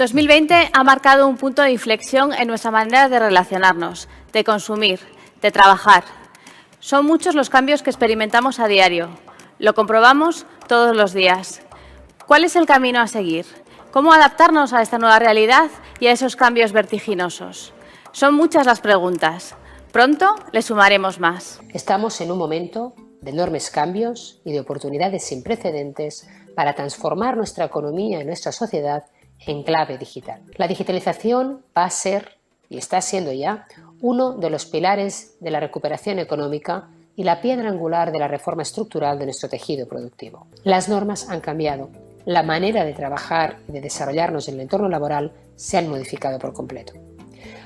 2020 ha marcado un punto de inflexión en nuestra manera de relacionarnos, de consumir, de trabajar. Son muchos los cambios que experimentamos a diario. Lo comprobamos todos los días. ¿Cuál es el camino a seguir? ¿Cómo adaptarnos a esta nueva realidad y a esos cambios vertiginosos? Son muchas las preguntas. Pronto le sumaremos más. Estamos en un momento de enormes cambios y de oportunidades sin precedentes para transformar nuestra economía y nuestra sociedad en clave digital. La digitalización va a ser, y está siendo ya, uno de los pilares de la recuperación económica y la piedra angular de la reforma estructural de nuestro tejido productivo. Las normas han cambiado, la manera de trabajar y de desarrollarnos en el entorno laboral se han modificado por completo.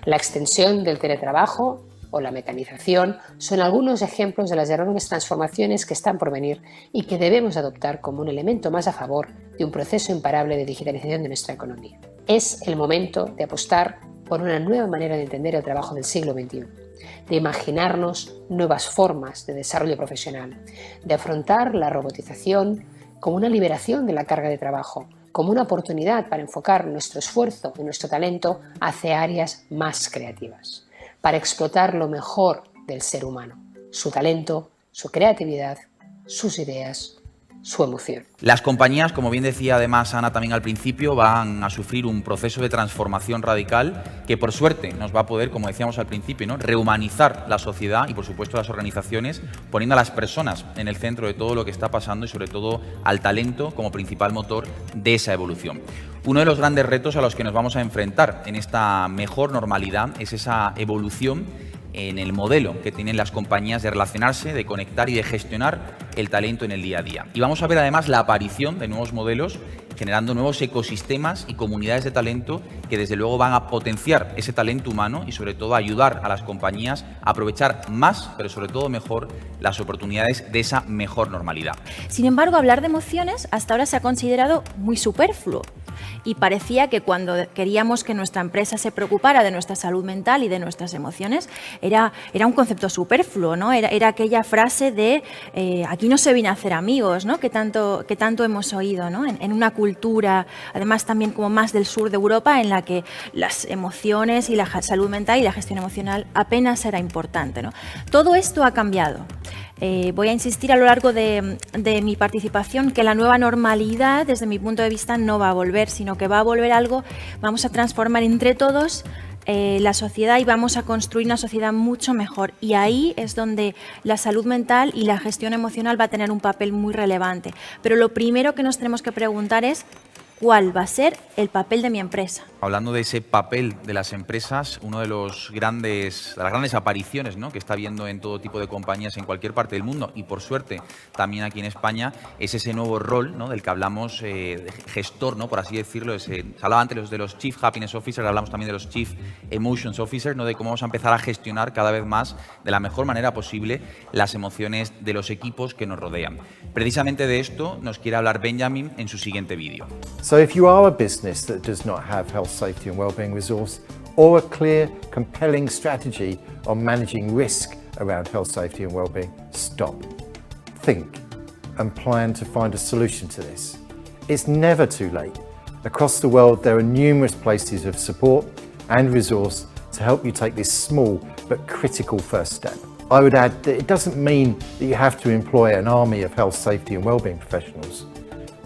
La extensión del teletrabajo o la mecanización son algunos ejemplos de las enormes transformaciones que están por venir y que debemos adoptar como un elemento más a favor de un proceso imparable de digitalización de nuestra economía. Es el momento de apostar por una nueva manera de entender el trabajo del siglo XXI, de imaginarnos nuevas formas de desarrollo profesional, de afrontar la robotización como una liberación de la carga de trabajo, como una oportunidad para enfocar nuestro esfuerzo y nuestro talento hacia áreas más creativas, para explotar lo mejor del ser humano, su talento, su creatividad, sus ideas, su emoción. Las compañías, como bien decía además Ana también al principio, van a sufrir un proceso de transformación radical que por suerte nos va a poder, como decíamos al principio, ¿no?, rehumanizar la sociedad y por supuesto las organizaciones, poniendo a las personas en el centro de todo lo que está pasando y sobre todo al talento como principal motor de esa evolución. Uno de los grandes retos a los que nos vamos a enfrentar en esta mejor normalidad es esa evolución en el modelo que tienen las compañías de relacionarse, de conectar y de gestionar el talento en el día a día. Y vamos a ver además la aparición de nuevos modelos generando nuevos ecosistemas y comunidades de talento que desde luego van a potenciar ese talento humano y sobre todo ayudar a las compañías a aprovechar más, pero sobre todo mejor, las oportunidades de esa mejor normalidad. Sin embargo, hablar de emociones hasta ahora se ha considerado muy superfluo. Y parecía que cuando queríamos que nuestra empresa se preocupara de nuestra salud mental y de nuestras emociones, era un concepto superfluo, ¿no? Era aquella frase de aquí no se viene a hacer amigos, ¿no?, que tanto hemos oído, ¿no?, en una cultura, además también como más del sur de Europa, en la que las emociones y la salud mental y la gestión emocional apenas era importante, ¿no? Todo esto ha cambiado. Voy a insistir a lo largo de mi participación que la nueva normalidad, desde mi punto de vista, no va a volver, sino que va a volver algo, vamos a transformar entre todos la sociedad y vamos a construir una sociedad mucho mejor. Y ahí es donde la salud mental y la gestión emocional va a tener un papel muy relevante. Pero lo primero que nos tenemos que preguntar es ¿cuál va a ser el papel de mi empresa? Hablando de ese papel de las empresas, una de las grandes apariciones, ¿no?, que está habiendo en todo tipo de compañías en cualquier parte del mundo y por suerte también aquí en España, es ese nuevo rol, ¿no?, del que hablamos, de gestor, ¿no?, por así decirlo. Se hablaba antes de los Chief Happiness Officers, hablamos también de los Chief Emotions Officers, ¿no?, de cómo vamos a empezar a gestionar cada vez más de la mejor manera posible las emociones de los equipos que nos rodean. Precisamente de esto nos quiere hablar Benjamin en su siguiente vídeo. So if you are a business that does not have health, safety and wellbeing resource or a clear, compelling strategy on managing risk around health, safety and wellbeing, stop, think and plan to find a solution to this. It's never too late. Across the world there are numerous places of support and resource to help you take this small but critical first step. I would add that it doesn't mean that you have to employ an army of health, safety and wellbeing professionals.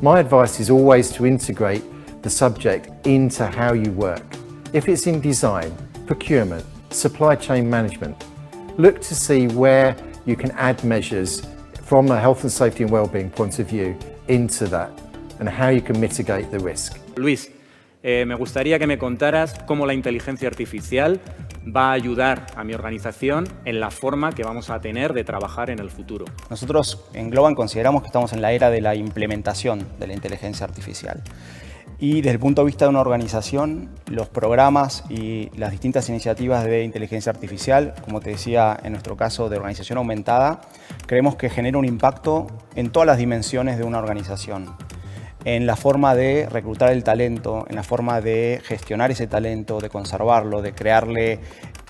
My advice is always to integrate the subject into how you work. If it's in design, procurement, supply chain management, look to see where you can add measures from a health and safety and wellbeing point of view into that and how you can mitigate the risk. Luis, me gustaría que me contaras cómo la inteligencia artificial va a ayudar a mi organización en la forma que vamos a tener de trabajar en el futuro. Nosotros en Globant consideramos que estamos en la era de la implementación de la inteligencia artificial. Y desde el punto de vista de una organización, los programas y las distintas iniciativas de inteligencia artificial, como te decía en nuestro caso de organización aumentada, creemos que genera un impacto en todas las dimensiones de una organización. En la forma de reclutar el talento, en la forma de gestionar ese talento, de conservarlo, de crearle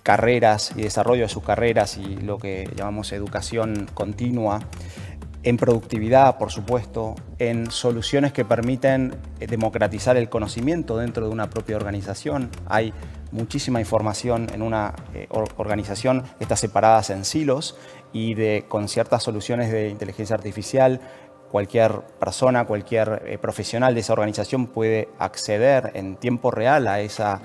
carreras y desarrollo de sus carreras y lo que llamamos educación continua, en productividad, por supuesto, en soluciones que permiten democratizar el conocimiento dentro de una propia organización. Hay muchísima información en una organización que está separada en silos y con ciertas soluciones de inteligencia artificial, cualquier persona, cualquier profesional de esa organización puede acceder en tiempo real a esa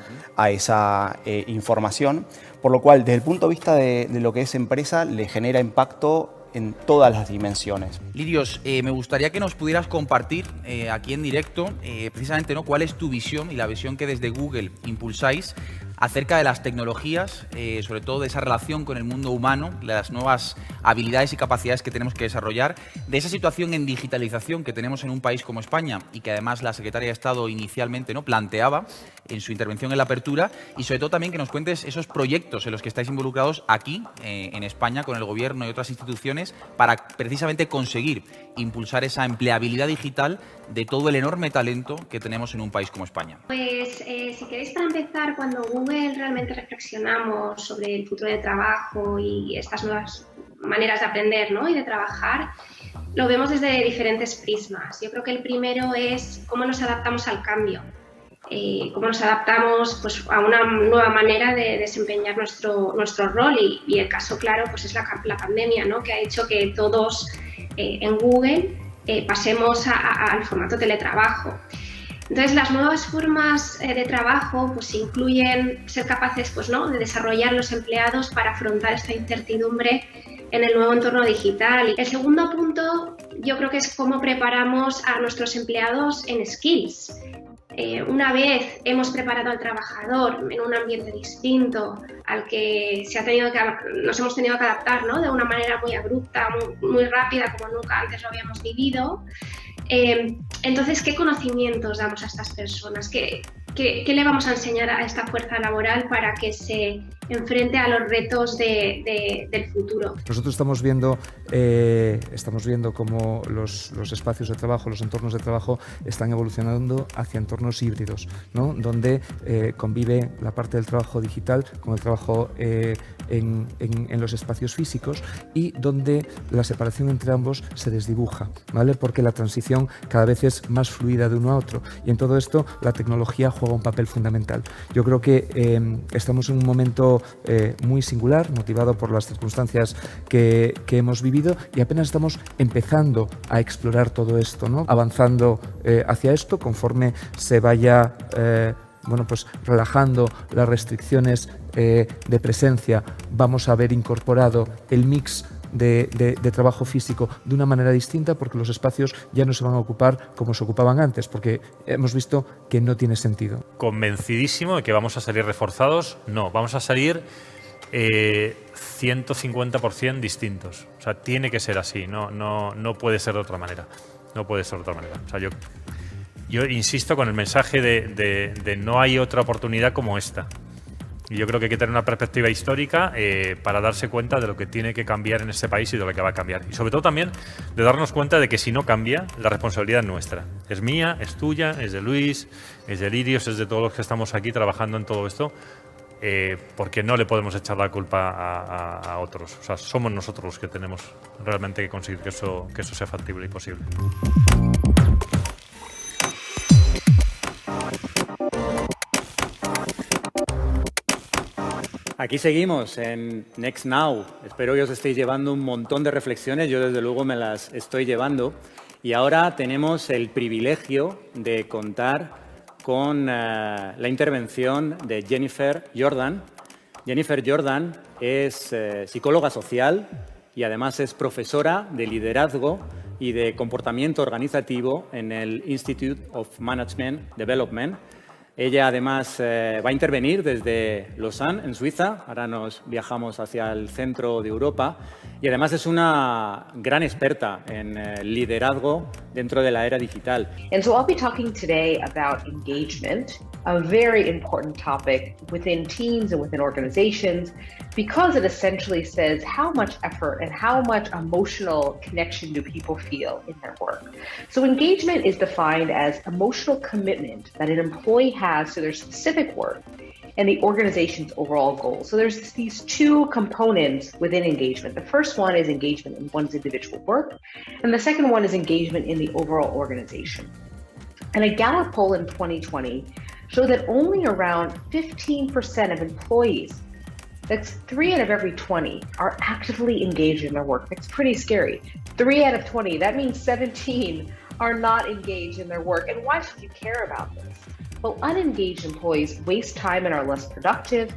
información, por lo cual, desde el punto de vista de lo que es empresa, le genera impacto en todas las dimensiones. Lirios, me gustaría que nos pudieras compartir aquí en directo precisamente, ¿no?, cuál es tu visión y la visión que desde Google impulsáis acerca de las tecnologías, sobre todo de esa relación con el mundo humano, de las nuevas habilidades y capacidades que tenemos que desarrollar, de esa situación en digitalización que tenemos en un país como España y que además la Secretaria de Estado inicialmente, ¿no?, planteaba en su intervención en la apertura, y sobre todo también que nos cuentes esos proyectos en los que estáis involucrados aquí en España con el Gobierno y otras instituciones para precisamente conseguir impulsar esa empleabilidad digital de todo el enorme talento que tenemos en un país como España. Pues si queréis, para empezar, cuando Google realmente reflexionamos sobre el futuro del trabajo y estas nuevas maneras de aprender, ¿no?, y de trabajar, lo vemos desde diferentes prismas. Yo creo que el primero es cómo nos adaptamos al cambio, cómo nos adaptamos, pues, a una nueva manera de desempeñar nuestro rol, y el caso claro pues es la pandemia, ¿no?, que ha hecho que todos en Google pasemos al formato teletrabajo. Entonces, las nuevas formas de trabajo pues incluyen ser capaces, pues, ¿no?, de desarrollar los empleados para afrontar esta incertidumbre en el nuevo entorno digital. El segundo punto, yo creo que es cómo preparamos a nuestros empleados en skills. Una vez hemos preparado al trabajador en un ambiente distinto al que nos hemos tenido que adaptar, ¿no?, de una manera muy abrupta, muy rápida, como nunca antes lo habíamos vivido, entonces, ¿qué conocimientos damos a estas personas? ¿Qué le vamos a enseñar a esta fuerza laboral para que se enfrente a los retos del futuro? Nosotros estamos viendo cómo los espacios de trabajo, los entornos de trabajo están evolucionando hacia entornos híbridos, ¿no?, donde convive la parte del trabajo digital con el trabajo en los espacios físicos, y donde la separación entre ambos se desdibuja, ¿vale?, porque la transición cada vez es más fluida de uno a otro, y en todo esto la tecnología juega un papel fundamental. Yo creo que estamos en un momento muy singular, motivado por las circunstancias que hemos vivido, y apenas estamos empezando a explorar todo esto, ¿no?, avanzando hacia esto conforme se vaya pues relajando las restricciones de presencia. Vamos a haber incorporado el mix de trabajo físico de una manera distinta, porque los espacios ya no se van a ocupar como se ocupaban antes, porque hemos visto que no tiene sentido. Convencidísimo de que vamos a salir reforzados. No, vamos a salir 150% distintos. O sea, tiene que ser así, no puede ser de otra manera. No puede ser de otra manera. O sea, yo insisto con el mensaje de no hay otra oportunidad como esta. Y yo creo que hay que tener una perspectiva histórica para darse cuenta de lo que tiene que cambiar en este país y de lo que va a cambiar. Y sobre todo también de darnos cuenta de que si no cambia, la responsabilidad es nuestra. Es mía, es tuya, es de Luis, es de Lirios, es de todos los que estamos aquí trabajando en todo esto, porque no le podemos echar la culpa a otros. O sea, somos nosotros los que tenemos realmente que conseguir que eso sea factible y posible. Aquí seguimos en Next Now. Espero que os estéis llevando un montón de reflexiones. Yo, desde luego, me las estoy llevando. Y ahora tenemos el privilegio de contar con la intervención de Jennifer Jordan. Jennifer Jordan es psicóloga social y además es profesora de liderazgo y de comportamiento organizativo en el Institute of Management Development. Ella además va a intervenir desde Lausanne, en Suiza. Ahora nos viajamos hacia el centro de Europa. Y además es una gran experta en liderazgo dentro de la era digital. And so I'll be talking today about engagement, a very important topic within teams and within organizations, because it essentially says how much effort and how much emotional connection do people feel in their work. So engagement is defined as emotional commitment that an employee has to their specific work and the organization's overall goals. So there's these two components within engagement. The first one is engagement in one's individual work, and the second one is engagement in the overall organization. And a Gallup poll in 2020 showed that only around 15% of employees, that's 3 out of every 20, are actively engaged in their work. That's pretty scary. 3 out of 20, that means 17 are not engaged in their work. And why should you care about this? Well, unengaged employees waste time and are less productive.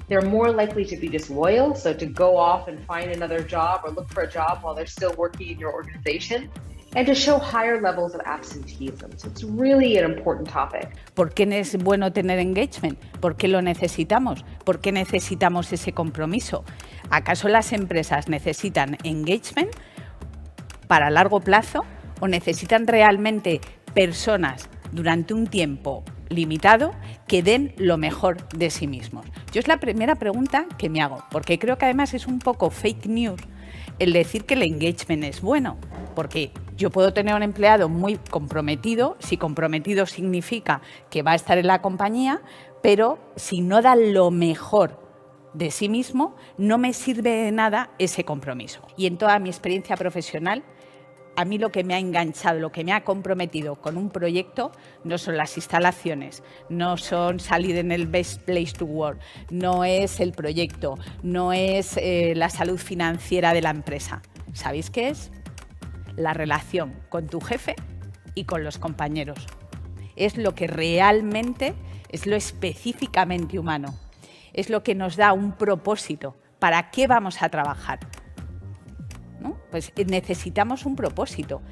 They're more likely to be disloyal, so to go off and find another job or look for a job while they're still working in your organization, and to show higher levels of absenteeism. So it's really an important topic. ¿Por qué es bueno tener engagement? ¿Por qué lo necesitamos? ¿Por qué necesitamos ese compromiso? ¿Acaso las empresas necesitan engagement para largo plazo o necesitan realmente personas durante un tiempo limitado que den lo mejor de sí mismos? Yo es la primera pregunta que me hago, porque creo que además es un poco fake news el decir que el engagement es bueno, porque yo puedo tener un empleado muy comprometido, si comprometido significa que va a estar en la compañía, pero si no da lo mejor de sí mismo, no me sirve de nada ese compromiso. Y en toda mi experiencia profesional, a mí lo que me ha enganchado, lo que me ha comprometido con un proyecto no son las instalaciones, no son salir en el Best Place to Work, no es el proyecto, no es la salud financiera de la empresa. ¿Sabéis qué es? La relación con tu jefe y con los compañeros. Es lo que realmente, es lo específicamente humano, es lo que nos da un propósito. ¿Para qué vamos a trabajar? ¿No? Pues necesitamos un propósito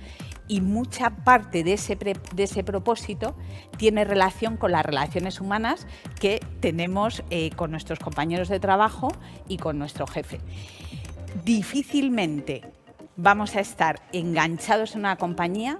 y mucha parte de ese propósito tiene relación con las relaciones humanas que tenemos con nuestros compañeros de trabajo y con nuestro jefe. Difícilmente vamos a estar enganchados en una compañía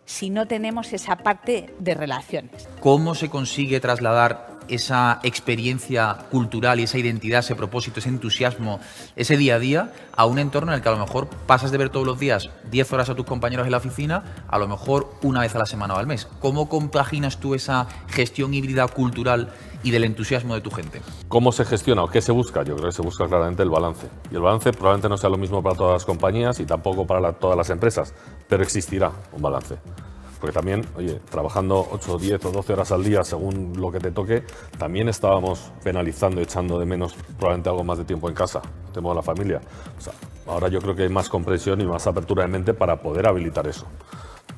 si no tenemos esa parte de relaciones. ¿Cómo se consigue trasladar esa experiencia cultural y esa identidad, ese propósito, ese entusiasmo, ese día a día a un entorno en el que a lo mejor pasas de ver todos los días 10 horas a tus compañeros en la oficina, a lo mejor una vez a la semana o al mes? ¿Cómo compaginas tú esa gestión híbrida cultural y del entusiasmo de tu gente? ¿Cómo se gestiona o qué se busca? Yo creo que se busca claramente el balance. Y el balance probablemente no sea lo mismo para todas las compañías y tampoco para todas las empresas, pero existirá un balance. Porque también, oye, trabajando 8, 10 o 12 horas al día según lo que te toque, también estábamos penalizando, echando de menos probablemente algo más de tiempo en casa, tiempo de la familia. O sea, ahora yo creo que hay más comprensión y más apertura de mente para poder habilitar eso.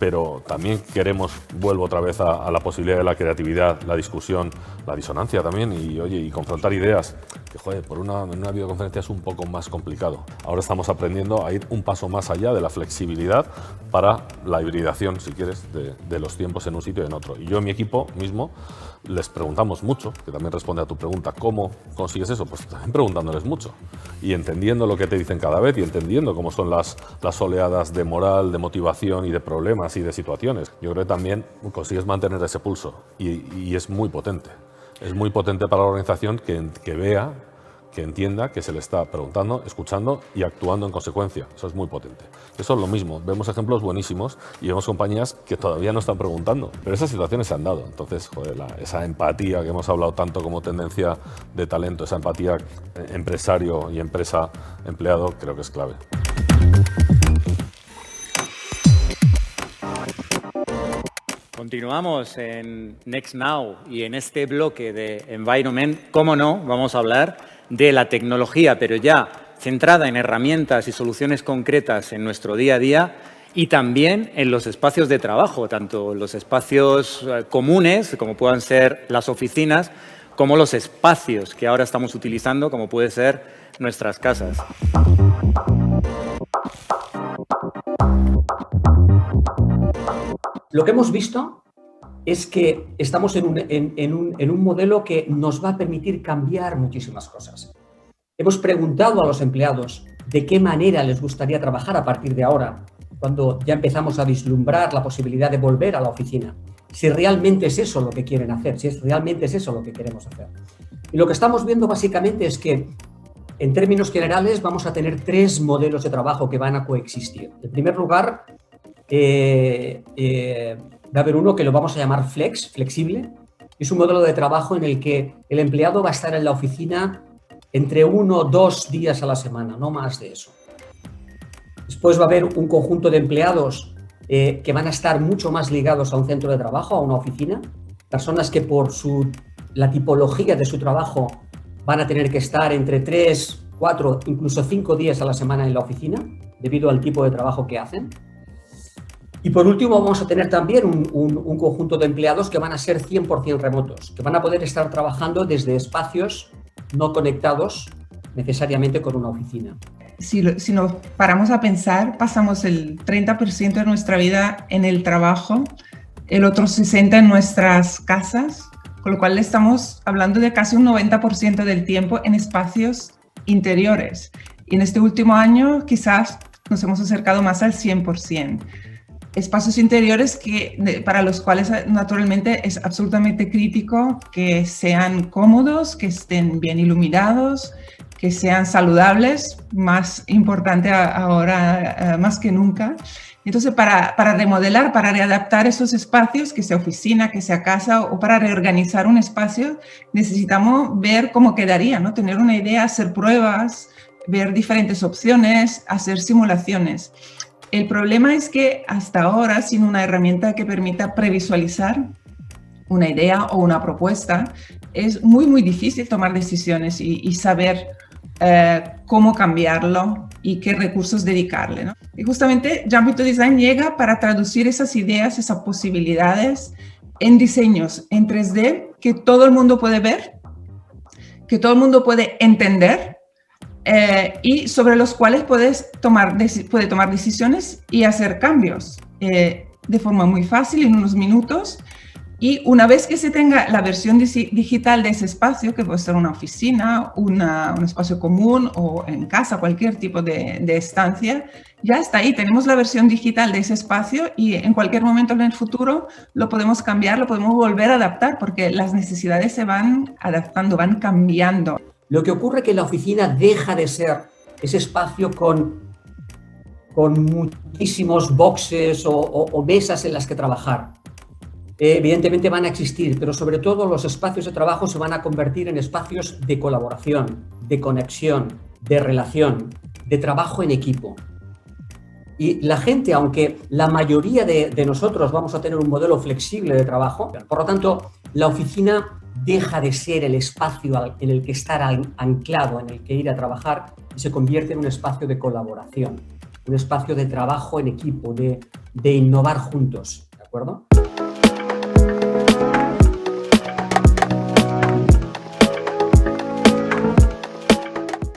Pero también queremos, vuelvo otra vez a la posibilidad de la creatividad, la discusión, la disonancia también y, oye, y confrontar ideas, que joder, en una videoconferencia es un poco más complicado. Ahora estamos aprendiendo a ir un paso más allá de la flexibilidad para la hibridación, si quieres, de los tiempos en un sitio y en otro. Y yo en mi equipo mismo les preguntamos mucho, que también responde a tu pregunta, ¿cómo consigues eso? Pues también preguntándoles mucho y entendiendo lo que te dicen cada vez y entendiendo cómo son las oleadas de moral, de motivación y de problemas y de situaciones. Yo creo que también consigues mantener ese pulso y es muy potente. Es muy potente para la organización que vea, que entienda que se le está preguntando, escuchando y actuando en consecuencia. Eso es muy potente. Eso es lo mismo. Vemos ejemplos buenísimos y vemos compañías que todavía no están preguntando, pero esas situaciones se han dado. Entonces, joder, esa empatía que hemos hablado tanto como tendencia de talento, esa empatía empresario y empresa-empleado, creo que es clave. Continuamos en Next Now y en este bloque de Environment, cómo no, vamos a hablar de la tecnología, pero ya centrada en herramientas y soluciones concretas en nuestro día a día y también en los espacios de trabajo, tanto los espacios comunes, como puedan ser las oficinas, como los espacios que ahora estamos utilizando, como puede ser nuestras casas. Lo que hemos visto es que estamos en un modelo que nos va a permitir cambiar muchísimas cosas. Hemos preguntado a los empleados de qué manera les gustaría trabajar a partir de ahora, cuando ya empezamos a vislumbrar la posibilidad de volver a la oficina. Si realmente es eso lo que quieren hacer, si realmente es eso lo que queremos hacer. Y lo que estamos viendo básicamente es que, en términos generales, vamos a tener 3 modelos de trabajo que van a coexistir. En primer lugar, va a haber uno que lo vamos a llamar flexible, Es un modelo de trabajo en el que el empleado va a estar en la oficina entre 1 o 2 días a la semana, no más de eso. Después va a haber un conjunto de empleados que van a estar mucho más ligados a un centro de trabajo, a una oficina, personas que por la tipología de su trabajo van a tener que estar entre 3, 4, incluso 5 días a la semana en la oficina, debido al tipo de trabajo que hacen. Y por último vamos a tener también un conjunto de empleados que van a ser 100% remotos, que van a poder estar trabajando desde espacios no conectados necesariamente con una oficina. Si nos paramos a pensar, pasamos el 30% de nuestra vida en el trabajo, el otro 60% en nuestras casas, con lo cual estamos hablando de casi un 90% del tiempo en espacios interiores. Y en este último año quizás nos hemos acercado más al 100%. Espacios interiores para los cuales naturalmente es absolutamente crítico que sean cómodos, que estén bien iluminados, que sean saludables, más importante ahora más que nunca. Entonces, para remodelar, para readaptar esos espacios, que sea oficina, que sea casa, o para reorganizar un espacio, necesitamos ver cómo quedaría, ¿no? Tener una idea, hacer pruebas, ver diferentes opciones, hacer simulaciones. El problema es que hasta ahora, sin una herramienta que permita previsualizar una idea o una propuesta, es muy, muy difícil tomar decisiones y saber cómo cambiarlo y qué recursos dedicarle, ¿no? Y justamente Jump Into Design llega para traducir esas ideas, esas posibilidades en diseños en 3D que todo el mundo puede ver, que todo el mundo puede entender y sobre los cuales puede tomar decisiones y hacer cambios de forma muy fácil en unos minutos. Y una vez que se tenga la versión digital de ese espacio, que puede ser una oficina, un espacio común o en casa, cualquier tipo de estancia, ya está ahí. Tenemos la versión digital de ese espacio y en cualquier momento en el futuro lo podemos cambiar, lo podemos volver a adaptar porque las necesidades se van adaptando, van cambiando. Lo que ocurre es que la oficina deja de ser ese espacio con muchísimos boxes o mesas en las que trabajar. Evidentemente van a existir, pero sobre todo los espacios de trabajo se van a convertir en espacios de colaboración, de conexión, de relación, de trabajo en equipo. Y la gente, aunque la mayoría de nosotros vamos a tener un modelo flexible de trabajo, por lo tanto, la oficina deja de ser el espacio en el que estar anclado, en el que ir a trabajar, y se convierte en un espacio de colaboración, un espacio de trabajo en equipo, de innovar juntos, ¿de acuerdo?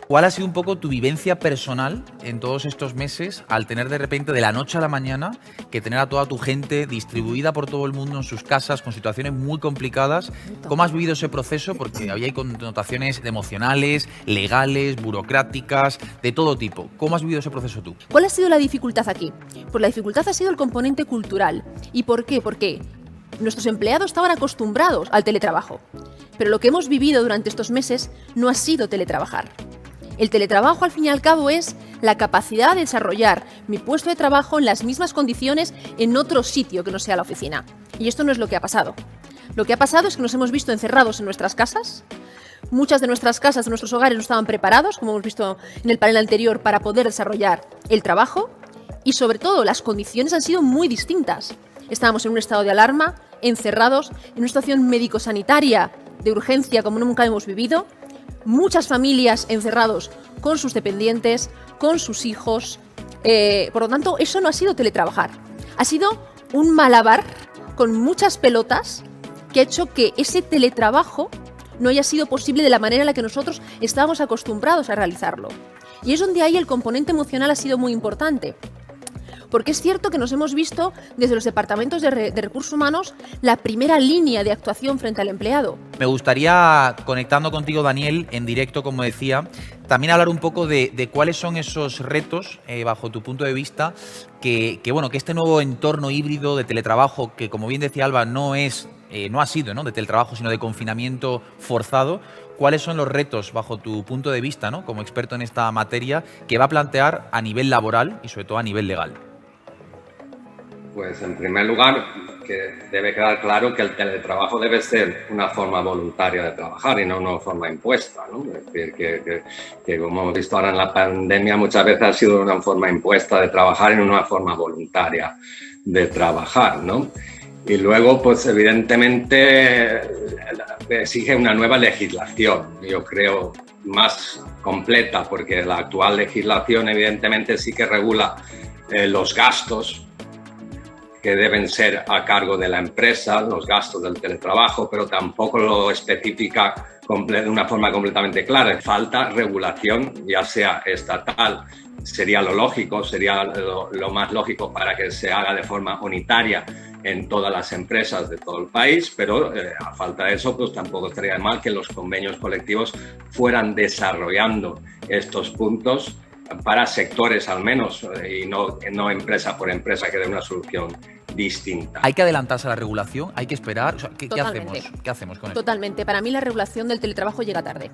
¿Cuál ha sido un poco tu vivencia personal en todos estos meses al tener de repente de la noche a la mañana que tener a toda tu gente distribuida por todo el mundo en sus casas con situaciones muy complicadas? ¿Cómo has vivido ese proceso? Porque había connotaciones emocionales, legales, burocráticas, de todo tipo. ¿Cómo has vivido ese proceso tú? ¿Cuál ha sido la dificultad aquí? Pues la dificultad ha sido el componente cultural. ¿Y por qué? Porque nuestros empleados estaban acostumbrados al teletrabajo, pero lo que hemos vivido durante estos meses no ha sido teletrabajar. El teletrabajo, al fin y al cabo, es la capacidad de desarrollar mi puesto de trabajo en las mismas condiciones en otro sitio que no sea la oficina. Y esto no es lo que ha pasado. Lo que ha pasado es que nos hemos visto encerrados en nuestras casas. Muchas de nuestras casas, de nuestros hogares, no estaban preparados, como hemos visto en el panel anterior, para poder desarrollar el trabajo. Y sobre todo, las condiciones han sido muy distintas. Estábamos en un estado de alarma, encerrados, en una situación médico-sanitaria de urgencia como nunca hemos vivido. Muchas familias encerrados con sus dependientes, con sus hijos. Por lo tanto, eso no ha sido teletrabajar. Ha sido un malabar con muchas pelotas que ha hecho que ese teletrabajo no haya sido posible de la manera en la que nosotros estábamos acostumbrados a realizarlo. Y es donde ahí el componente emocional ha sido muy importante. Porque es cierto que nos hemos visto desde los departamentos de recursos humanos la primera línea de actuación frente al empleado. Me gustaría, conectando contigo, Daniel, en directo, como decía, también hablar un poco de cuáles son esos retos, bajo tu punto de vista, que este nuevo entorno híbrido de teletrabajo, que como bien decía Alba, no ha sido, ¿no?, de teletrabajo, sino de confinamiento forzado. ¿Cuáles son los retos, bajo tu punto de vista, ¿no?, como experto en esta materia, que va a plantear a nivel laboral y sobre todo a nivel legal? Pues en primer lugar, que debe quedar claro que el teletrabajo debe ser una forma voluntaria de trabajar y no una forma impuesta, ¿no? Es decir, que como hemos visto ahora en la pandemia, muchas veces ha sido una forma impuesta de trabajar y no una forma voluntaria de trabajar, ¿no? Y luego, pues evidentemente exige una nueva legislación, yo creo, más completa, porque la actual legislación evidentemente sí que regula los gastos que deben ser a cargo de la empresa, los gastos del teletrabajo, pero tampoco lo especifica de una forma completamente clara. Falta regulación, ya sea estatal, sería lo lógico, sería lo más lógico para que se haga de forma unitaria en todas las empresas de todo el país, pero a falta de eso, pues tampoco estaría mal que los convenios colectivos fueran desarrollando estos puntos para sectores al menos y no empresa por empresa, que dé una solución distinta. ¿Hay que adelantarse a la regulación? ¿Hay que esperar? O sea, ¿qué Totalmente. hacemos? ¿Qué hacemos con esto? Totalmente. Para mí la regulación del teletrabajo llega tarde.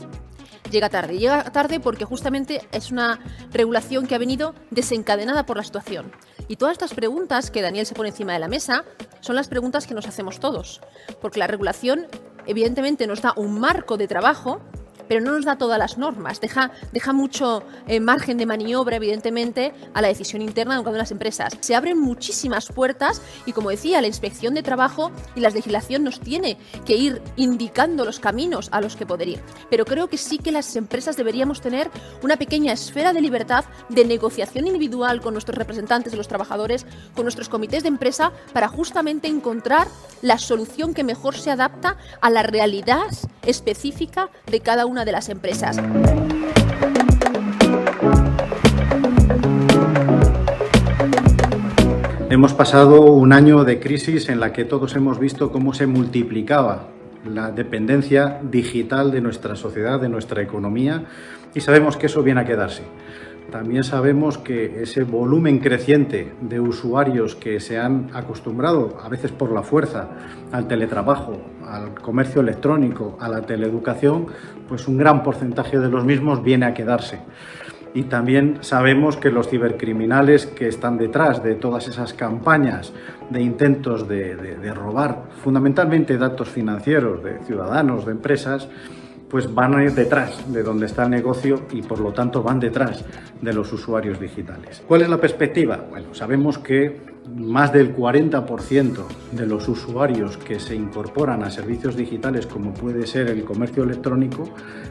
Llega tarde porque justamente es una regulación que ha venido desencadenada por la situación. Y todas estas preguntas que Daniel se pone encima de la mesa son las preguntas que nos hacemos todos. Porque la regulación evidentemente nos da un marco de trabajo, pero no nos da todas las normas, deja mucho margen de maniobra, evidentemente, a la decisión interna de cada una de las empresas. Se abren muchísimas puertas y, como decía, la Inspección de Trabajo y la legislación nos tiene que ir indicando los caminos a los que poder ir. Pero creo que sí que las empresas deberíamos tener una pequeña esfera de libertad de negociación individual con nuestros representantes de los trabajadores, con nuestros comités de empresa, para justamente encontrar la solución que mejor se adapta a la realidad específica de cada una de las empresas. Hemos pasado un año de crisis en la que todos hemos visto cómo se multiplicaba la dependencia digital de nuestra sociedad, de nuestra economía, y sabemos que eso viene a quedarse. También sabemos que ese volumen creciente de usuarios que se han acostumbrado, a veces por la fuerza, al teletrabajo, al comercio electrónico, a la teleeducación, pues un gran porcentaje de los mismos viene a quedarse. Y también sabemos que los cibercriminales que están detrás de todas esas campañas de intentos de robar fundamentalmente datos financieros de ciudadanos, de empresas, pues van a ir detrás de donde está el negocio y por lo tanto van detrás de los usuarios digitales. ¿Cuál es la perspectiva? Bueno, sabemos que más del 40% de los usuarios que se incorporan a servicios digitales, como puede ser el comercio electrónico,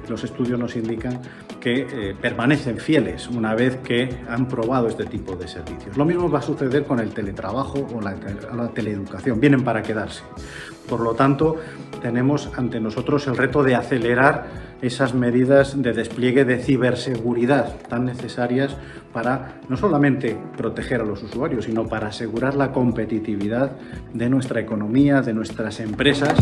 los estudios nos indican que permanecen fieles una vez que han probado este tipo de servicios. Lo mismo va a suceder con el teletrabajo o la teleeducación, vienen para quedarse. Por lo tanto, tenemos ante nosotros el reto de acelerar esas medidas de despliegue de ciberseguridad tan necesarias para no solamente proteger a los usuarios, sino para asegurar la competitividad de nuestra economía, de nuestras empresas.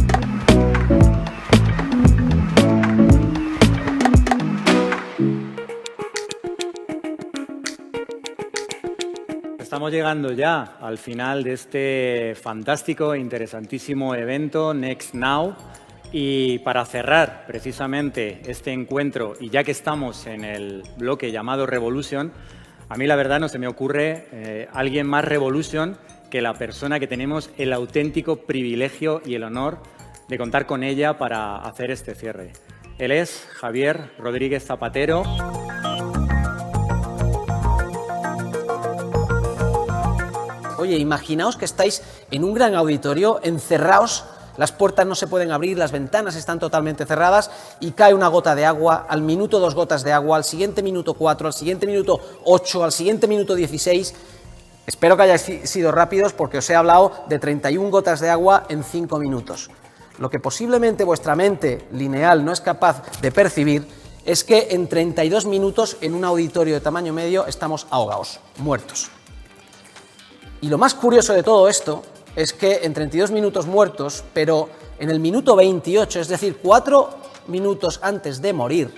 Estamos llegando ya al final de este fantástico e interesantísimo evento Next Now. Y para cerrar precisamente este encuentro, y ya que estamos en el bloque llamado Revolution, a mí la verdad no se me ocurre alguien más Revolution que la persona que tenemos el auténtico privilegio y el honor de contar con ella para hacer este cierre. Él es Javier Rodríguez Zapatero. Oye, imaginaos que estáis en un gran auditorio, encerraos, las puertas no se pueden abrir, las ventanas están totalmente cerradas y cae una gota de agua, al minuto 2 gotas de agua, al siguiente minuto 4, al siguiente minuto 8, al siguiente minuto 16. Espero que hayáis sido rápidos porque os he hablado de 31 gotas de agua en 5 minutos. Lo que posiblemente vuestra mente lineal no es capaz de percibir es que en 32 minutos en un auditorio de tamaño medio estamos ahogados, muertos. Y lo más curioso de todo esto es que en 32 minutos muertos, pero en el minuto 28, es decir, 4 minutos antes de morir,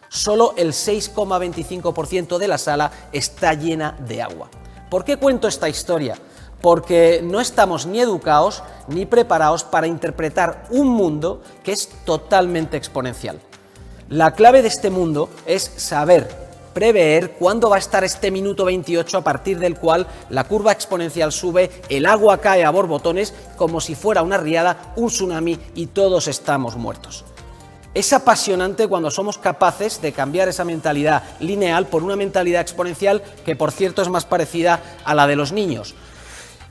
solo el 6,25% de la sala está llena de agua. ¿Por qué cuento esta historia? Porque no estamos ni educados ni preparados para interpretar un mundo que es totalmente exponencial. La clave de este mundo es saber prever cuándo va a estar este minuto 28 a partir del cual la curva exponencial sube, el agua cae a borbotones como si fuera una riada, un tsunami y todos estamos muertos. Es apasionante cuando somos capaces de cambiar esa mentalidad lineal por una mentalidad exponencial que, por cierto, es más parecida a la de los niños.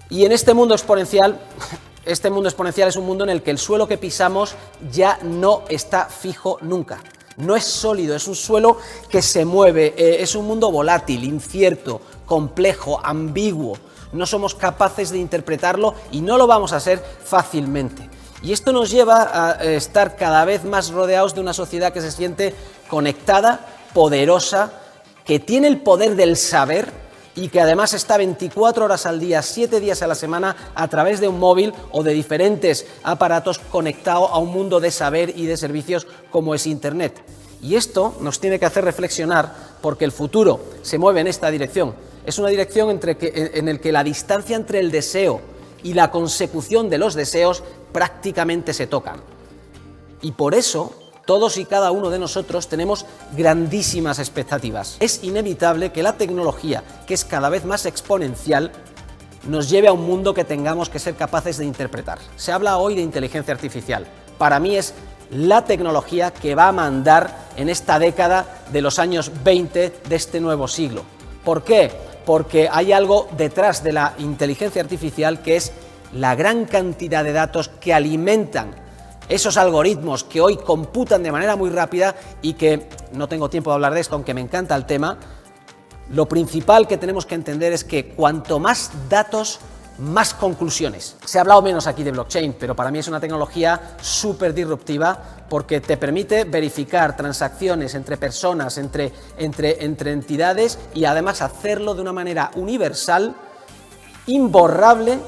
Y en este mundo exponencial es un mundo en el que el suelo que pisamos ya no está fijo nunca. No es sólido, es un suelo que se mueve, es un mundo volátil, incierto, complejo, ambiguo. No somos capaces de interpretarlo y no lo vamos a hacer fácilmente. Y esto nos lleva a estar cada vez más rodeados de una sociedad que se siente conectada, poderosa, que tiene el poder del saber y que además está 24 horas al día, 7 días a la semana, a través de un móvil o de diferentes aparatos conectado a un mundo de saber y de servicios como es Internet. Y esto nos tiene que hacer reflexionar porque el futuro se mueve en esta dirección. Es una dirección en la que la distancia entre el deseo y la consecución de los deseos prácticamente se tocan. Y por eso todos y cada uno de nosotros tenemos grandísimas expectativas. Es inevitable que la tecnología, que es cada vez más exponencial, nos lleve a un mundo que tengamos que ser capaces de interpretar. Se habla hoy de inteligencia artificial. Para mí es la tecnología que va a mandar en esta década de los años 20 de este nuevo siglo. ¿Por qué? Porque hay algo detrás de la inteligencia artificial que es la gran cantidad de datos que alimentan esos algoritmos que hoy computan de manera muy rápida y que, no tengo tiempo de hablar de esto, aunque me encanta el tema, lo principal que tenemos que entender es que cuanto más datos, más conclusiones. Se ha hablado menos aquí de blockchain, pero para mí es una tecnología súper disruptiva porque te permite verificar transacciones entre personas, entre entidades y además hacerlo de una manera universal, imborrable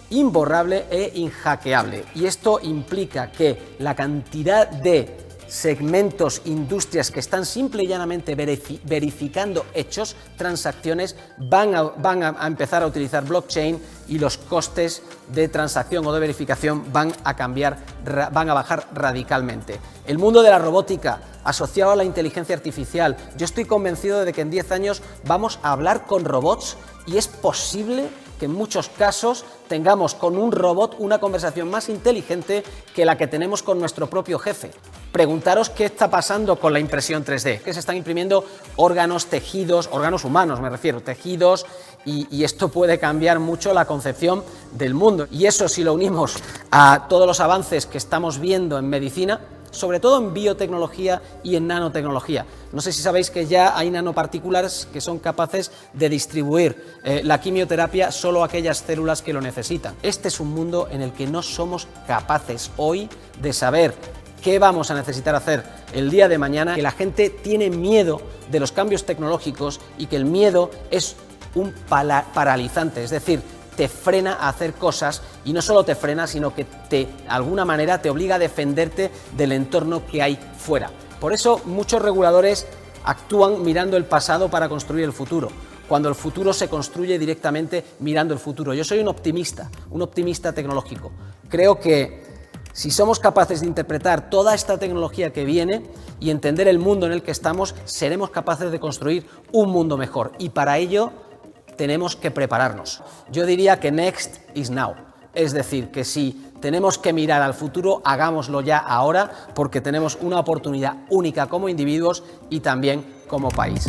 e inhackeable. Y esto implica que la cantidad de segmentos, industrias que están simple y llanamente verificando hechos, transacciones, van a empezar a utilizar blockchain y los costes de transacción o de verificación van a bajar radicalmente. El mundo de la robótica asociado a la inteligencia artificial, yo estoy convencido de que en 10 años vamos a hablar con robots y es posible que en muchos casos tengamos con un robot una conversación más inteligente que la que tenemos con nuestro propio jefe. Preguntaros qué está pasando con la impresión 3D, que se están imprimiendo órganos, tejidos, órganos humanos me refiero, tejidos, y esto puede cambiar mucho la concepción del mundo. Y eso, si lo unimos a todos los avances que estamos viendo en medicina, sobre todo en biotecnología y en nanotecnología. No sé si sabéis que ya hay nanopartículas que son capaces de distribuir la quimioterapia solo a aquellas células que lo necesitan. Este es un mundo en el que no somos capaces hoy de saber qué vamos a necesitar hacer el día de mañana, que la gente tiene miedo de los cambios tecnológicos y que el miedo es un paralizante, es decir, te frena a hacer cosas y no solo te frena, sino que de alguna manera te obliga a defenderte del entorno que hay fuera. Por eso muchos reguladores actúan mirando el pasado para construir el futuro, cuando el futuro se construye directamente mirando el futuro. Yo soy un optimista tecnológico. Creo que si somos capaces de interpretar toda esta tecnología que viene y entender el mundo en el que estamos, seremos capaces de construir un mundo mejor. Y para ello tenemos que prepararnos. Yo diría que next is now. Es decir, que si tenemos que mirar al futuro, hagámoslo ya ahora, porque tenemos una oportunidad única como individuos y también como país.